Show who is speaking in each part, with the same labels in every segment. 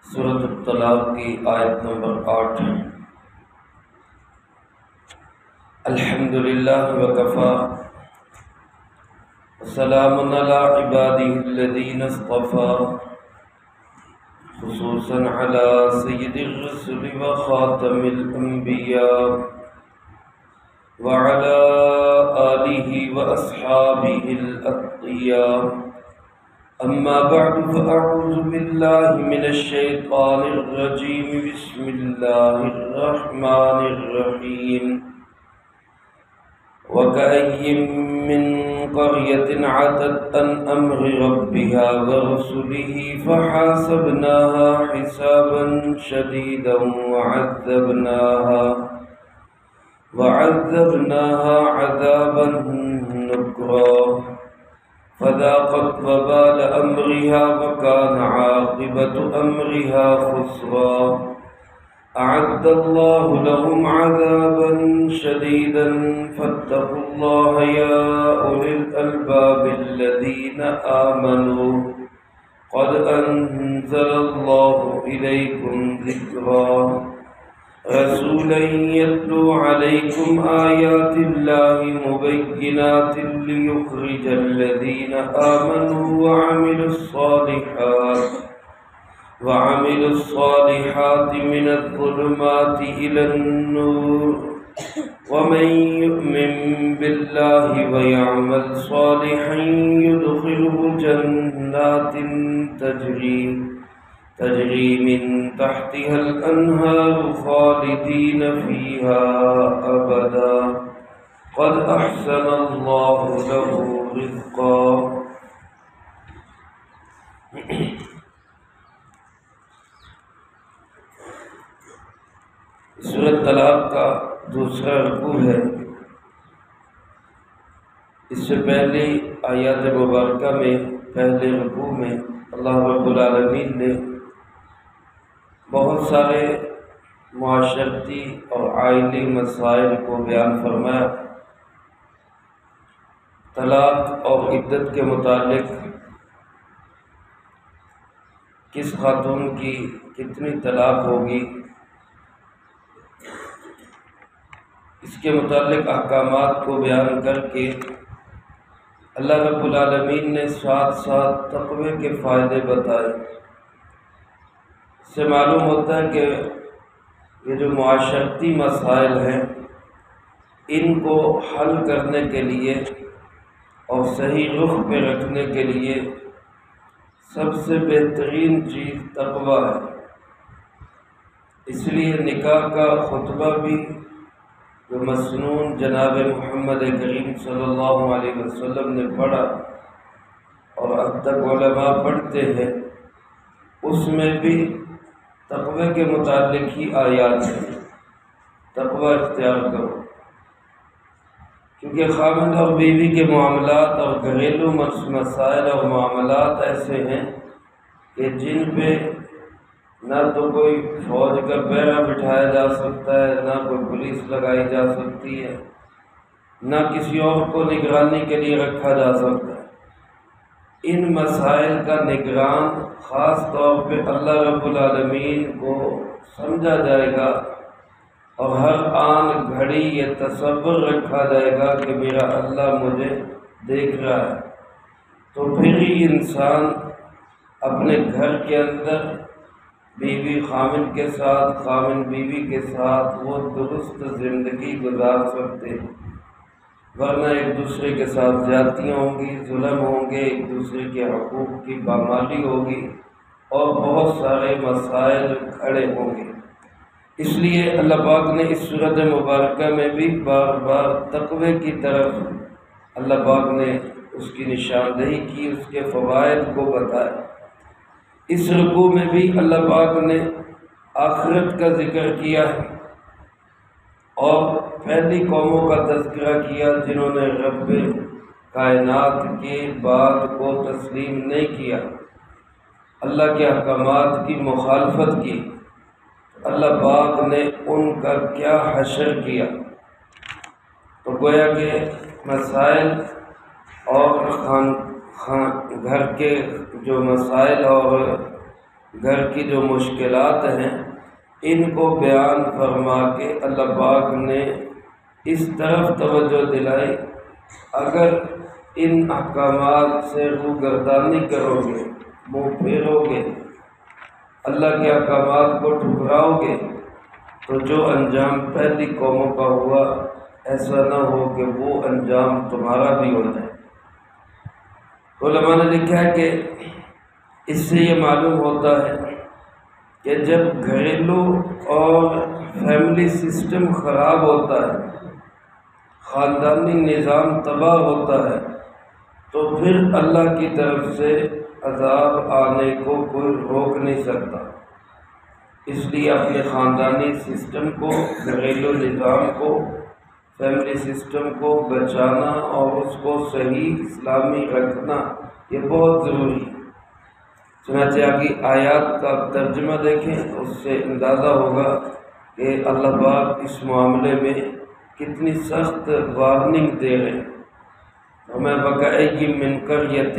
Speaker 1: سورۃ الطلاق کی آیت نمبر 8۔ الحمدللہ وکفی وسلام علی عبادہ الذین اصطفی، خصوصا علی سید الرسل وخاتم الانبیاء وعلی آلہ واصحابہ الاتقیاء۔ اما بعد فاعوذ باللہ من الشیطان الرجیم، بسم اللہ الرحمن الرحیم۔ وَكَأَيٍّ مِّن قَرْيَةٍ عَتَتْ عَنْ أَمْرِ رَبِّهَا وَرُسُلِهِ فَحَاسَبْنَاهَا حِسَابًا شَدِيدًا وَعَذَّبْنَاهَا عَذَابًا نُكْرًا فذاقت وبال أمرها وكان عاقبة أمرها خسرا۔ أعد الله لهم عذابا شديدا فاتقوا الله يا أولي الألباب الذين آمنوا قد أنزل الله إليكم ذكرا، رسولا يتلو عليكم آيات الله مبينات ليخرج الذين آمنوا وعملوا الصالحات من الظلمات إلى النور، ومن يؤمن بالله ويعمل صالحا يدخله جنات تجري من تحتها الأنهار خالدين فيها أبدا، قد أحسن الله له رزقا۔ سورۃ طلاق کا دوسرا رکوع ہے۔ اس سے پہلی آیات مبارکہ میں پہلے رکوع میں اللہ رب العالمین نے بہت سارے معاشرتی اور آئینی مسائل کو بیان فرمایا۔ طلاق اور عدت کے متعلق کس خاتون کی کتنی طلاق ہوگی، اس کے متعلق احکامات کو بیان کر کے اللہ رب العالمین نے ساتھ ساتھ تقوی کے فائدے بتائے۔ اس سے معلوم ہوتا ہے کہ یہ جو معاشرتی مسائل ہیں ان کو حل کرنے کے لیے اور صحیح رخ پہ رکھنے کے لیے سب سے بہترین چیز تقوی ہے۔ اس لیے نکاح کا خطبہ بھی جو مسنون جناب محمد کریم صلی اللہ علیہ وسلم نے پڑھا اور اب تک علماء پڑھتے ہیں، اس میں بھی تقوی کے متعلق ہی آیات ہیں۔ تقوی اختیار کرو، کیونکہ خاوند اور بیوی کے معاملات اور گھریلو مسائل اور معاملات ایسے ہیں کہ جن پہ نہ تو کوئی فوج کا بیڑا بٹھایا جا سکتا ہے، نہ کوئی پولیس لگائی جا سکتی ہے، نہ کسی اور کو نگرانی کے لیے رکھا جا سکتا ہے۔ ان مسائل کا نگران خاص طور پہ اللہ رب العالمین کو سمجھا جائے گا، اور ہر آن گھڑی یہ تصور رکھا جائے گا کہ میرا اللہ مجھے دیکھ رہا ہے، تو پھر ہی انسان اپنے گھر کے اندر بیوی خامن کے ساتھ، خامن بیوی کے ساتھ وہ درست زندگی گزار سکتے ہیں، ورنہ ایک دوسرے کے ساتھ زیادتیاں ہوں گی، ظلم ہوں گے، ایک دوسرے کے حقوق کی پامالی ہوگی اور بہت سارے مسائل کھڑے ہوں گے۔ اس لیے اللہ پاک نے اس سورۃ مبارکہ میں بھی بار بار تقوی کی طرف اللہ پاک نے اس کی نشاندہی کی، اس کے فوائد کو بتایا۔ اس رکوع میں بھی اللہ پاک نے آخرت کا ذکر کیا ہے اور پہلی قوموں کا تذکرہ کیا جنہوں نے رب کائنات کی بات کو تسلیم نہیں کیا، اللہ کے احکامات کی مخالفت کی۔ اللہ پاک نے ان کا کیا حشر کیا۔ تو گویا کہ مسائل اور گھر کے جو مسائل اور گھر کی جو مشکلات ہیں ان کو بیان فرما کے اللہ پاک نے اس طرف توجہ دلائی، اگر ان احکامات سے روگردانی کرو گے، منہ پھیرو گے، اللہ کے احکامات کو ٹھکراؤ گے، تو جو انجام پہلی قوموں کا ہوا ایسا نہ ہو کہ وہ انجام تمہارا بھی ہو جائے۔ علماء نے لکھا ہے کہ اس سے یہ معلوم ہوتا ہے کہ جب گھریلو اور فیملی سسٹم خراب ہوتا ہے، خاندانی نظام تباہ ہوتا ہے، تو پھر اللہ کی طرف سے عذاب آنے کو کوئی روک نہیں سکتا۔ اس لیے اپنے خاندانی سسٹم کو، گھریلو نظام کو، فیملی سسٹم کو بچانا اور اس کو صحیح اسلامی رکھنا یہ بہت ضروری ہے۔ چنانچہ آگے آیات کا ترجمہ دیکھیں تو اس سے اندازہ ہوگا کہ اللہ پاک اس معاملے میں کتنی سخت وارننگ دے رہے ہیں۔ ہمیں بقائی من قریۃ،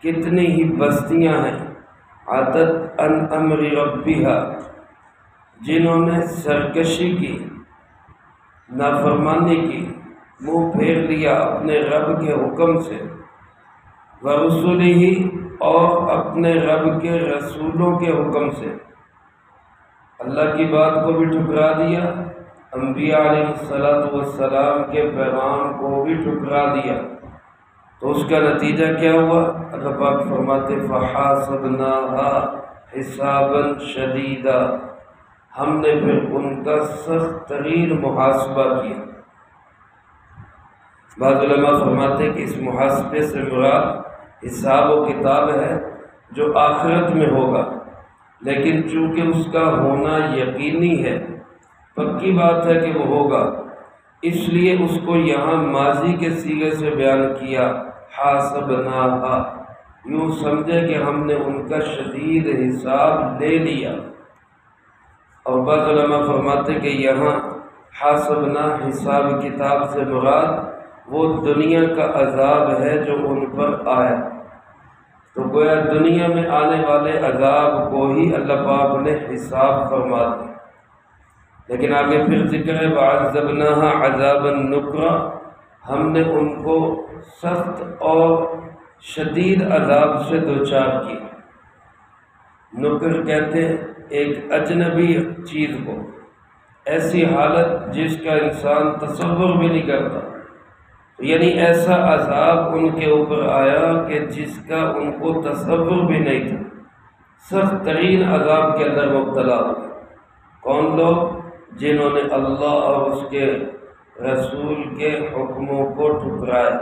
Speaker 1: کتنی ہی بستیاں ہیں، عتت عن امر ربھا، جنہوں نے سرکشی کی، نافرمانی کی، منہ پھیر لیا اپنے رب کے حکم سے، ورسلہ، اور اپنے رب کے رسولوں کے حکم سے، اللہ کی بات کو بھی ٹھکرا دیا، انبیاء علیہ السلام کے پیغام کو بھی ٹھکرا دیا، تو اس کا نتیجہ کیا ہوا؟ اللہ پاک فرماتے فَحَاسَبْنَاهَا حِسَابًا شَدِيدًا، ہم نے پھر ان کا سخت ترین محاسبہ کیا۔ بعض علماء فرماتے ہیں کہ اس محاسبے سے مراد حساب و کتاب ہے جو آخرت میں ہوگا، لیکن چونکہ اس کا ہونا یقینی ہے، پکی بات ہے کہ وہ ہوگا، اس لیے اس کو یہاں ماضی کے صیغے سے بیان کیا، حاسبناہا، یوں سمجھے کہ ہم نے ان کا شدید حساب لے لیا۔ اور بعض علماء فرماتے کہ یہاں حاسبنا حساب کتاب سے مراد وہ دنیا کا عذاب ہے جو ان پر آیا، تو گویا دنیا میں آنے والے عذاب کو ہی اللہ پاک نے حساب فرما دیا۔ لیکن آگے پھر ذکر ہے وَعَذَّبْنَاهَا عَذَابًا نُكْرًا، ہم نے ان کو سخت اور شدید عذاب سے دوچار کیا۔ نکر کہتے ہیں ایک اجنبی چیز کو، ایسی حالت جس کا انسان تصور بھی نہیں کرتا، یعنی ایسا عذاب ان کے اوپر آیا کہ جس کا ان کو تصور بھی نہیں تھا، سخت ترین عذاب کے اندر مبتلا ہوئے۔ کون لوگ؟ جنہوں نے اللہ اور اس کے رسول کے حکموں کو ٹھکرایا۔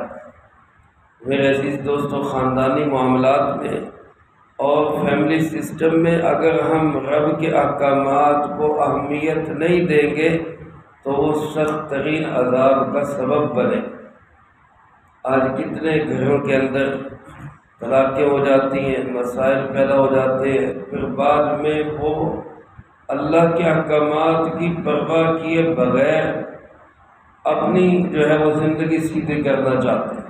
Speaker 1: میرے عزیز دوستو، خاندانی معاملات میں اور فیملی سسٹم میں اگر ہم رب کے احکامات کو اہمیت نہیں دیں گے تو وہ سخت ترین عذاب کا سبب بنے۔ آج کتنے گھروں کے اندر طلاقیں ہو جاتی ہیں، مسائل پیدا ہو جاتے ہیں، پھر بعد میں وہ اللہ کے احکامات کی پرواہ کیے بغیر اپنی جو ہے وہ زندگی سیدھی کرنا چاہتے ہیں۔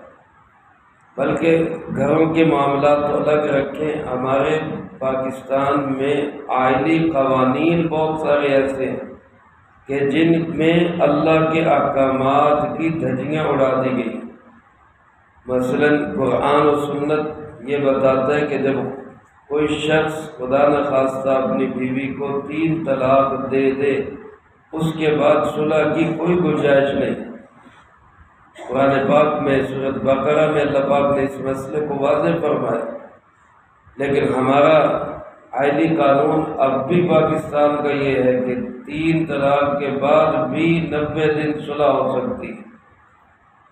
Speaker 1: بلکہ گھروں کے معاملات تو الگ رکھیں، ہمارے پاکستان میں آئلی قوانین بہت سارے ایسے ہیں کہ جن میں اللہ کے احکامات کی دھجیاں اڑا دی گئی۔ مثلا قرآن و سنت یہ بتاتا ہے کہ جب کوئی شخص خدا نخواستہ اپنی بیوی کو 3 طلاق دے دے، اس کے بعد صلح کی کوئی گنجائش نہیں۔ قرآن پاک میں سورۃ بقرہ میں اللہ پاک نے اس مسئلے کو واضح فرمایا، لیکن ہمارا آئلی قانون اب بھی پاکستان کا یہ ہے کہ 3 طلاق کے بعد بھی 90 دن صلح ہو سکتی ہے۔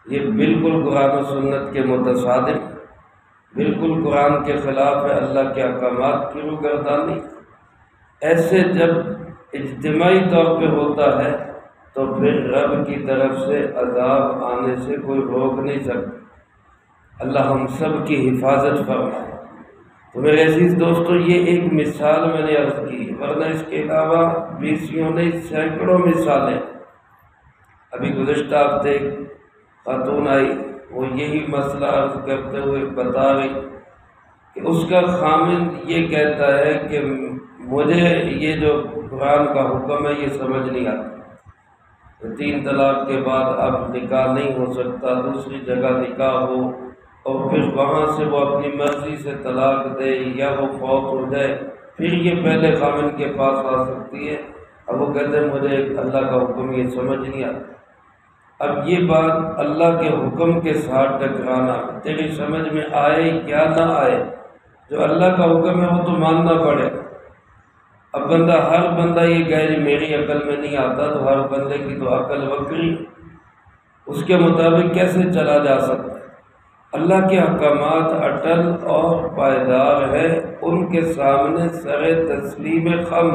Speaker 1: یہ بالکل قرآن و سنت کے متصادم، بالکل قرآن کے خلاف ہے، اللہ کے احکامات کی روگردانی۔ ایسے جب اجتماعی طور پہ ہوتا ہے تو پھر رب کی طرف سے عذاب آنے سے کوئی روک نہیں سکتا۔ اللہ ہم سب کی حفاظت فرمائے۔ تو میرے عزیز دوستو، یہ ایک مثال میں نے عرض کی، ورنہ اس کے علاوہ 20 نہیں سینکڑوں مثالیں۔ ابھی گزشتہ ہفتے خاتون آئی، وہ یہی مسئلہ عرض کرتے ہوئے بتا رہی کہ اس کا خامند یہ کہتا ہے کہ مجھے یہ جو قرآن کا حکم ہے یہ سمجھ نہیں آتا، 3 طلاق کے بعد اب نکاح نہیں ہو سکتا، دوسری جگہ نکاح ہو اور پھر وہاں سے وہ اپنی مرضی سے طلاق دے یا وہ فوت ہو جائے پھر یہ پہلے خامند کے پاس آ سکتی ہے۔ اب وہ کہتے ہیں مجھے اللہ کا حکم یہ سمجھ نہیں آتا۔ اب یہ بات اللہ کے حکم کے ساتھ ٹکرانا تیری سمجھ میں آئے یا نہ آئے، جو اللہ کا حکم ہے وہ تو ماننا پڑے۔ اب ہر بندہ یہ کہے کہ میری عقل میں نہیں آتا، تو ہر بندے کی تو عقل وکری، اس کے مطابق کیسے چلا جا سکتا ہے؟ اللہ کے احکامات اٹل اور پائیدار ہے، ان کے سامنے سر تسلیم خم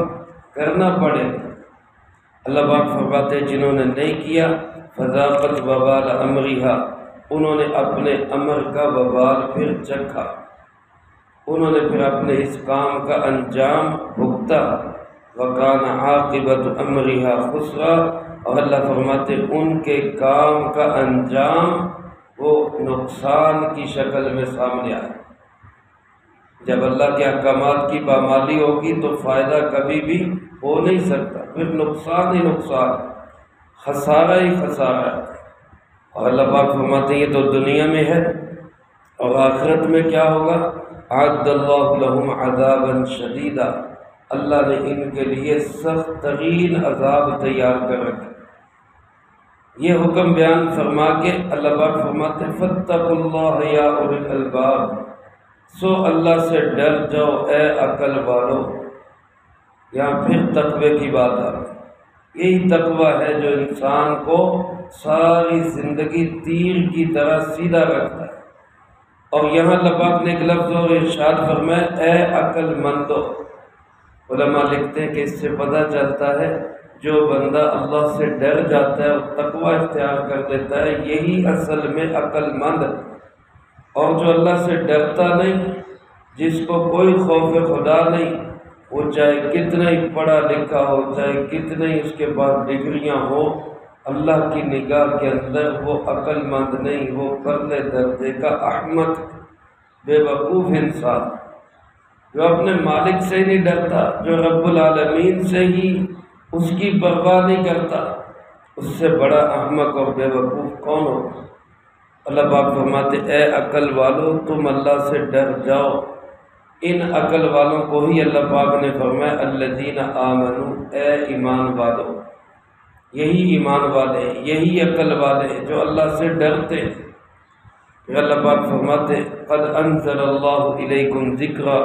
Speaker 1: کرنا پڑے۔ اللہ پاک فرماتے جنہوں نے نہیں کیا فذاقت وبال امرہا، انہوں نے اپنے امر کا وبال پھر چکھا، انہوں نے پھر اپنے اس کام کا انجام بھگتا۔ وکان عاقبۃ امرہا خسرا، اور اللہ فرماتے ان کے کام کا انجام وہ نقصان کی شکل میں سامنے آئے۔ جب اللہ کے احکامات کی پامالی ہوگی تو فائدہ کبھی بھی ہو نہیں سکتا، پھر نقصان ہی نقصان، خسارہ ہی خسارہ ہے۔ اور اللہ پاک فرماتے ہیں یہ تو دنیا میں ہے، اور آخرت میں کیا ہوگا؟ اعد اللہ لہم عذابا شدیدا، اللہ نے ان کے لیے سخت ترین عذاب تیار کر رکھا۔ یہ حکم بیان فرما کے اللہ پاک فرماتے فاتقوا اللہ یا اولی الالباب، سو اللہ سے ڈر جاؤ اے عقل والو۔ یہاں پھر تقوی کی بات آ گئی۔ یہی تقوی ہے جو انسان کو ساری زندگی تیر کی طرح سیدھا رکھتا ہے۔ اور یہاں اللہ پاک نے ایک لفظ اور ارشاد فرمایا اے عقل مندو۔ علماء لکھتے ہیں کہ اس سے پتہ چلتا ہے جو بندہ اللہ سے ڈر جاتا ہے اور تقوی اختیار کر دیتا ہے یہی اصل میں عقل مند ہے۔ اور جو اللہ سے ڈرتا نہیں، جس کو کوئی خوف خدا نہیں، وہ چاہے کتنا ہی پڑھا لکھا ہو، چاہے کتنے ہی اس کے پاس ڈگریاں ہو، اللہ کی نگاہ کے اندر وہ عقل مند نہیں، وہ پرلے درجے کا احمق بے وقوف انسان، جو اپنے مالک سے ہی نہیں ڈرتا، جو رب العالمین سے ہی اس کی پرواہ نہیں کرتا، اس سے بڑا احمق اور بے وقوف کون ہو؟ اللہ پاک فرماتے اے عقل والو تم اللہ سے ڈر جاؤ۔ ان عقل والوں کو ہی اللہ پاک نے فرمایا الذین آمنوا، اے ایمان والو، یہی ایمان والے، یہی عقل والے جو اللہ سے ڈرتے۔ پھر اللہ پاک فرماتے قد انزل اللہ الیکم ذکرا،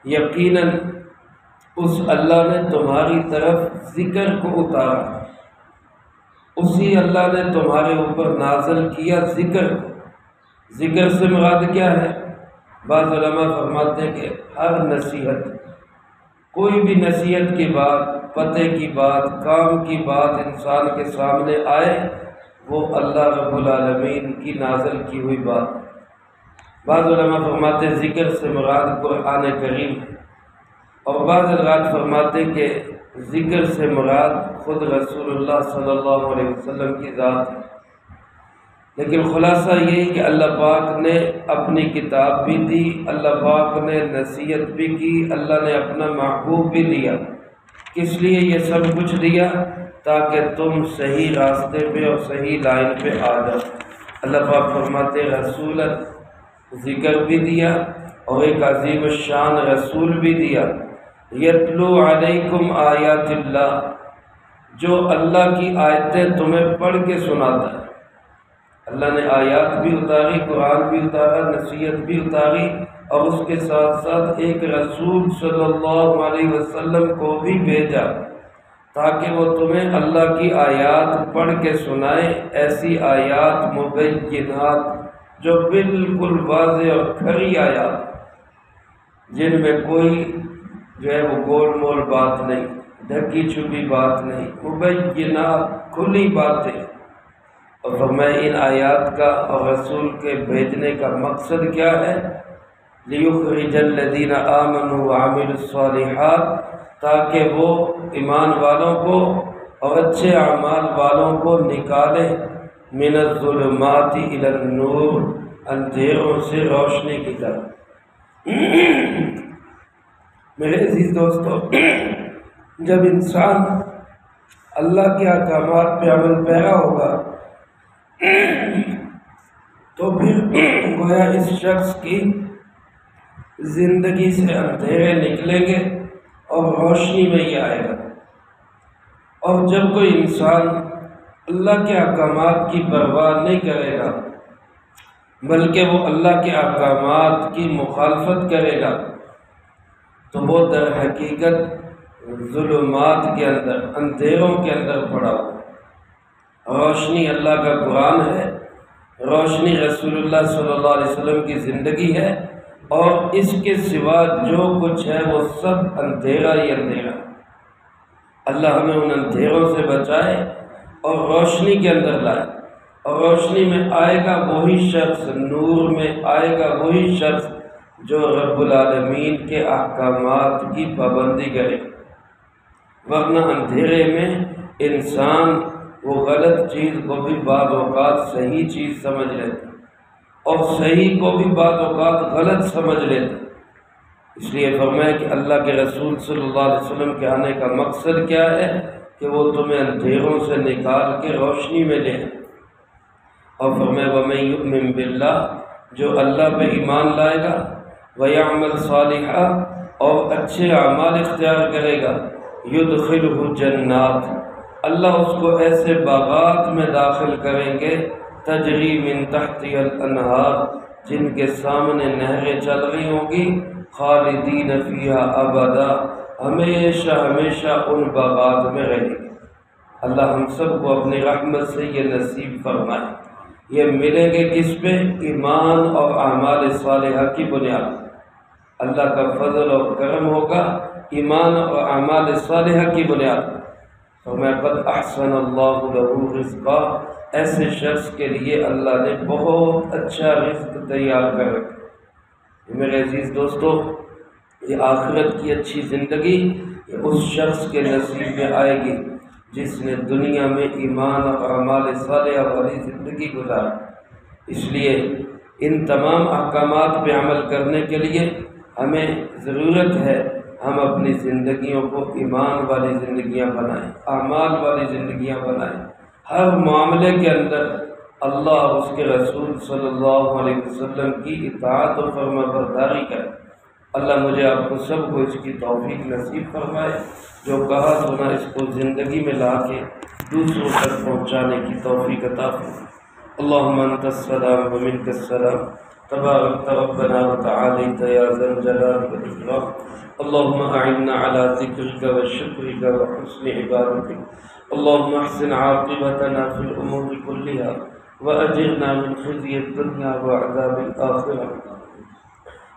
Speaker 1: یقیناً اس اللہ نے تمہاری طرف ذکر کو اتارا، اسی اللہ نے تمہارے اوپر نازل کیا ذکر کو۔ ذکر سے مراد کیا ہے؟ بعض علماء فرماتے ہیں کہ ہر نصیحت، کوئی بھی نصیحت کی بات، پتے کی بات، کام کی بات انسان کے سامنے آئے وہ اللہ رب العالمین کی نازل کی ہوئی بات۔ بعض علماء فرماتے ہیں ذکر سے مراد قرآن کریم ہے، اور بعض حضرات فرماتے کہ ذکر سے مراد خود رسول اللہ صلی اللہ علیہ وسلم کی ذات ہے۔ لیکن خلاصہ یہی کہ اللہ پاک نے اپنی کتاب بھی دی، اللہ پاک نے نصیحت بھی کی، اللہ نے اپنا محبوب بھی دیا۔ کس لیے یہ سب کچھ دیا؟ تاکہ تم صحیح راستے پہ اور صحیح لائن پہ آ جاؤ۔ اللہ پاک فرماتے رسولا، ذکر بھی دیا اور ایک عظیم الشان رسول بھی دیا، یتلو علیکم آیات اللہ، جو اللہ کی آیتیں تمہیں پڑھ کے سناتا ہے۔ اللہ نے آیات بھی اتاری، قرآن بھی اتارا، نصیحت بھی اتاری، اور اس کے ساتھ ساتھ ایک رسول صلی اللہ علیہ وسلم کو بھی بھیجا تاکہ وہ تمہیں اللہ کی آیات پڑھ کے سنائے، ایسی آیات مبینات جو بالکل واضح اور کھری آیات، جن میں کوئی جو ہے وہ گول مول بات نہیں، ڈھکی چھپی بات نہیں، مبینات کھلی باتیں۔ اور فرمایا ان آیات کا اور رسول کے بھیجنے کا مقصد کیا ہے؟ لِيُخْرِجَ الَّذِينَ آمَنُوا وَعَمِلُوا الصَّالِحَاتِ، تاکہ وہ ایمان والوں کو اور اچھے اعمال والوں کو نکالے مِنَ الظُّلُمَاتِ إِلَى النُّورِ، اندھیروں سے روشنی کی طرف۔ میرے عزیز دوستو، جب انسان اللہ کے احکامات پہ عمل پیرا ہوگا تو پھر گویا اس شخص کی زندگی سے اندھیرے نکلیں گے اور روشنی میں ہی آئے گا۔ اور جب کوئی انسان اللہ کے احکامات کی پرواہ نہیں کرے گا بلکہ وہ اللہ کے احکامات کی مخالفت کرے گا تو وہ در حقیقت ظلمات کے اندر، اندھیروں کے اندر پڑا ہو۔ روشنی اللہ کا قرآن ہے، روشنی رسول اللہ صلی اللہ علیہ وسلم کی زندگی ہے، اور اس کے سوا جو کچھ ہے وہ سب اندھیرا ہی اندھیرا۔ اللہ ہمیں ان اندھیروں سے بچائے اور روشنی کے اندر لائے، اور روشنی میں آئے گا وہی شخص، نور میں آئے گا وہی شخص جو رب العالمین کے احکامات کی پابندی کرے۔ ورنہ اندھیرے میں انسان وہ غلط چیز کو بھی بعض اوقات صحیح چیز سمجھ لیتا اور صحیح کو بھی بعض اوقات غلط سمجھ لیتا۔ اس لیے فرمایا کہ اللہ کے رسول صلی اللہ علیہ وسلم کے آنے کا مقصد کیا ہے کہ وہ تمہیں اندھیروں سے نکال کے روشنی میں لے۔ اور فرمایا وَمَن يُؤْمِن بِاللَّهِ، جو اللہ پہ ایمان لائے گا، وَيَعْمَلْ صَالِحًا، اور اچھے اعمال اختیار کرے گا، يُدْخِلْهُ جَنَّاتٍ، اللہ اس کو ایسے باغات میں داخل کریں گے، تجری من تحتها الانہار، جن کے سامنے نہریں چل رہی ہوں گی، خالدین فیہا ابدا، ہمیشہ ہمیشہ ان باغات میں رہیں گے۔ اللہ ہم سب کو اپنی رحمت سے یہ نصیب فرمائے۔ یہ ملیں گے کس پہ؟ ایمان اور اعمال صالحہ کی بنیاد۔ اللہ کا فضل اور کرم ہوگا ایمان اور اعمال صالحہ کی بنیاد۔ فرمایا قد احسن اللہ لہ رزقا، ایسے شخص کے لیے اللہ نے بہت اچھا رزق تیار کر رکھا۔ میرے عزیز دوستو، یہ آخرت کی اچھی زندگی یہ اس شخص کے نصیب میں آئے گی جس نے دنیا میں ایمان اور اعمال صالحہ والی زندگی گزاری۔ اس لیے ان تمام احکامات پہ عمل کرنے کے لیے ہمیں ضرورت ہے ہم اپنی زندگیوں کو ایمان والی زندگیاں بنائیں، اعمال والی زندگیاں بنائیں۔ ہر معاملے کے اندر اللہ اور اس کے رسول صلی اللہ علیہ وسلم کی اطاعت و فرما برداری کریں۔ اللہ مجھے آپ کو سب کو اس کی توفیق نصیب فرمائے، جو کہا سنا اس کو زندگی میں لا کے دوسروں تک پہنچانے کی توفیق عطا فرمائے۔ اللہم انت السلام ومنک السلام، تبارک ربنا وتعالیت یا ذا الجلال والاکرام۔ اللہم اعنا علی ذکرک وشکرک وحسن عبادتک، اللہم احسن عاقبتنا فی الامور کلہا واجرنا من خزی الدنیا وعذاب الآخرہ۔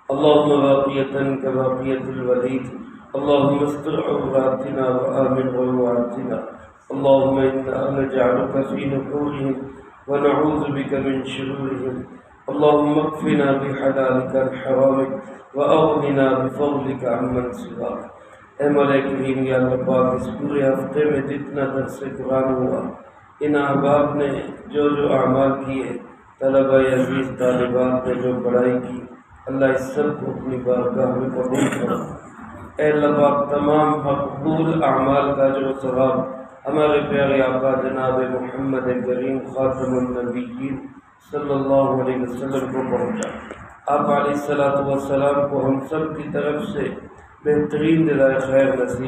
Speaker 1: اللہم باقیتاً کباقیت الولید، اللہم استر عوراتنا وآمن روعاتنا، اللہم انا نجعلک فی نحورہم ونعوذ بک من شرورہم، اللہم اکفنا بحلالک عن حرامک واغننا بفضلک عمن سواک۔ اے مولا کریم، یا اللہ پاک، اس پورے ہفتے میں جتنا درس قرآن ہوا، ان احباب نے جو جو اعمال کیے، طلبہ عزیز طالبات نے جو پڑھائی کی، اللہ اس سب کو اپنی بارگاہ میں قبول کرو۔ اے اللہ پاک، تمام مقبول اعمال کا جو ثواب ہمارے پیارے آقا جناب محمد کریم خاتم النبیین صلی اللہ علیہ وسلم کو پہنچا۔ آپ علیہ الصلوۃ والسلام کو ہم سب کی طرف سے بہترین جزائے خیر نصیب